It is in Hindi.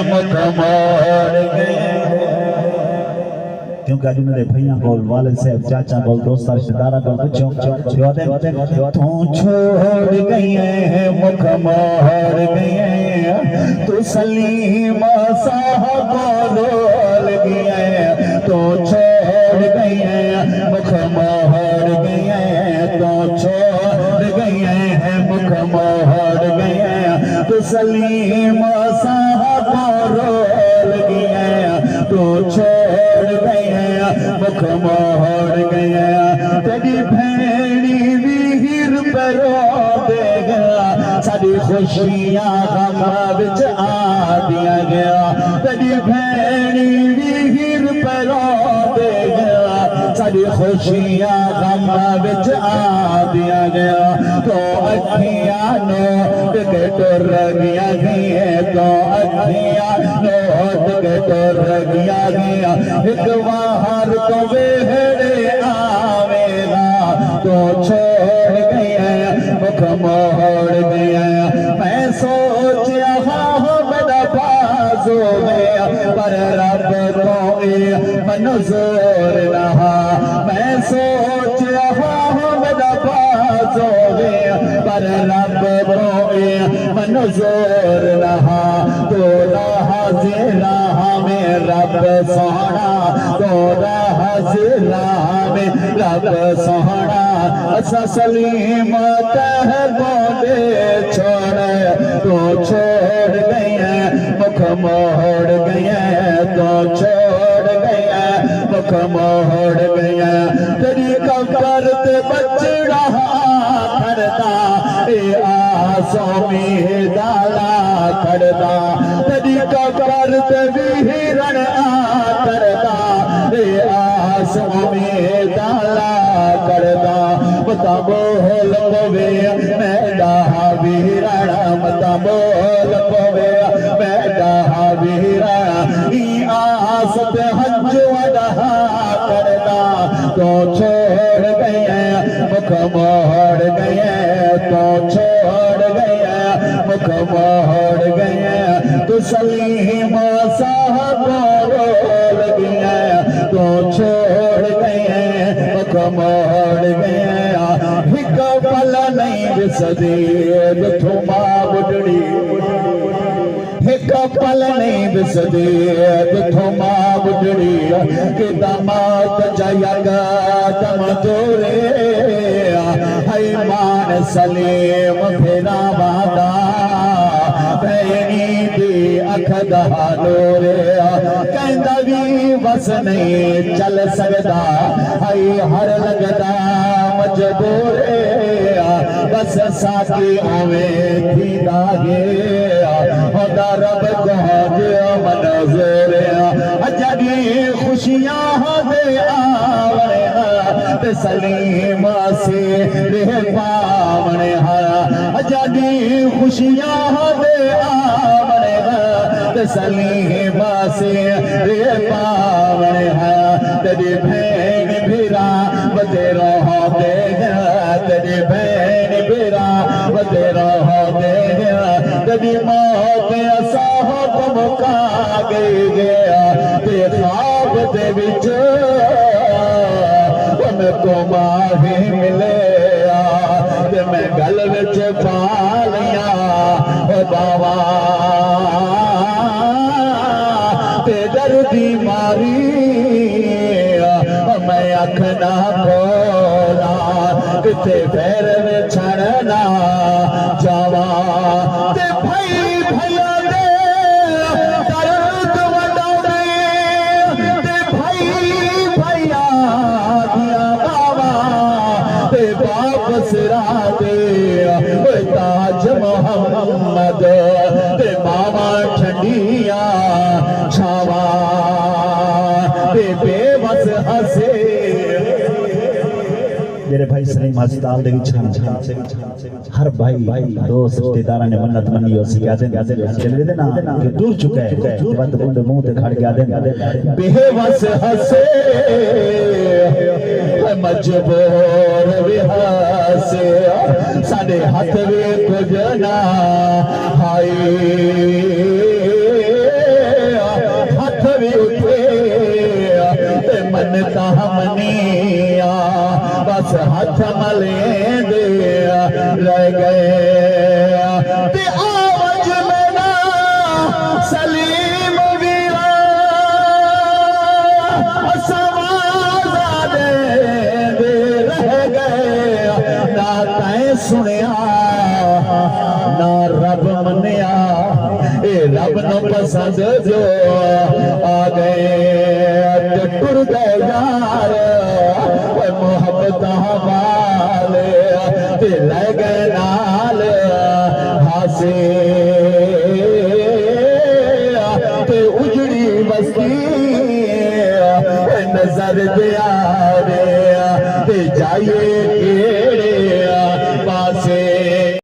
मुख मोड़ गए क्योंकि अज मेरे भैया को वालिद साहब चाचा को दोस्त रिश्तेदारा को पूछो तू छोड़ गई है मुख मोड़ गई तू सलीम साहब रोल गई तो छोड़ गई है मुख मोड़ गई तो छोड़ गई है मुख मोड़ गई तो सलीम साहब रोल गई तो छोड़ गई मुख मोड़ गई तेरी भेड़ी वीर परो दे गया सारी खुशियां गम विच आ दिया गया तेरी भेड़ी वीर परो दे गया सारी खुशियां गम विच आ दिया गया तो अखियां नो के टुर गया तो अखियां नो के टुर गया एक बाहर तो वेहड़े आवेगा तो छोड़ गया मुख मोड़ गया मैं सोचा मेरा बाजो गया पर रब तो मंजूर रहा मैं सोचा मेरा बाजो गया पर रब तो मंजूर रहा तो रहा में रब सोहना तो रहा में रब सोहना असा सलीम तह बोले छोड़ तो छोड़ गई मुख मोड़ गई तो छोड़ गई मुख मोड़ गई तेरी कबर ते बचड़ा खड़दा आसों में डाला खड़दा तेरी कबर ते वीरन करदा आसों में डाला करदा मता बोल पवे मैं डाहा वीरण मता बोल पवे मैं डाहा वीरण ई आस ते हंजू डाहा करदा तो छोड़ गए मुख मोड़ गए तो छोड़ गए मुख मोड़ गए तो सलीम साहब रोल गया तो छोड़ गए मुख मोड़ गया हिक पल नहीं बिसदी थुमा बुढ़ड़ी एक पल नहीं बिसदी थुमा बुढ़ड़ी के दामाद जयगा दम जोरे हई मान सलीम फेरा वादा भैनी दी अख दहालोरे कहंदा भी बस नहीं चल सकदा हई हर लगदा मजबूरे बस साथी आवे थी दागे होदा रब को मंजूर अजड़ी खुशियां दे आवणे ते सलीम से रे पावणे अजड़ी खुशियां दे आवणे ते सलीम से रे पावणे तेरी भेण भिरा बदे रहो दे तेरी भेण भिरा बदे रहो दे तेरी मौत साहब मुका गया ते ख्वाब दे विच उनको माही मिले ते मैं गल विच पा लिया ओ बाबा ते दर्दी मारी मैं अख ना खोला किथे पैर में छड़ना जावा ते भाई भैया दे दर्द वडावे ते भाई भैया दिया बाबा ते वापस रादे ताज मोहम्मद ते मामा ठंडिया छावा ते बेबस हसे मेरे भाई सलीम अस्पताल दे विच हर भाई दोस्त रिश्तेदारां ने मन्नत मन्नी और सियादे चले दे ना कि दूर चुका है वत बंद मुंह ते खड़ गया दे बेबस हसे मजबूर विहासे साडे हाथ वे कुछ ना हाय कहानिया बस हाथ मले दे रह गए ते आवाज मेरा सलीम वीरा समाजा दे रह गए ना तैं सुनिया ना रब मनिया ए रब नो पसंद जो आ गए टुर गए यार मोहब्बत वाले ते ले गए नाल हासे ते उजड़ी बस्ती नजर दिया ते जाइए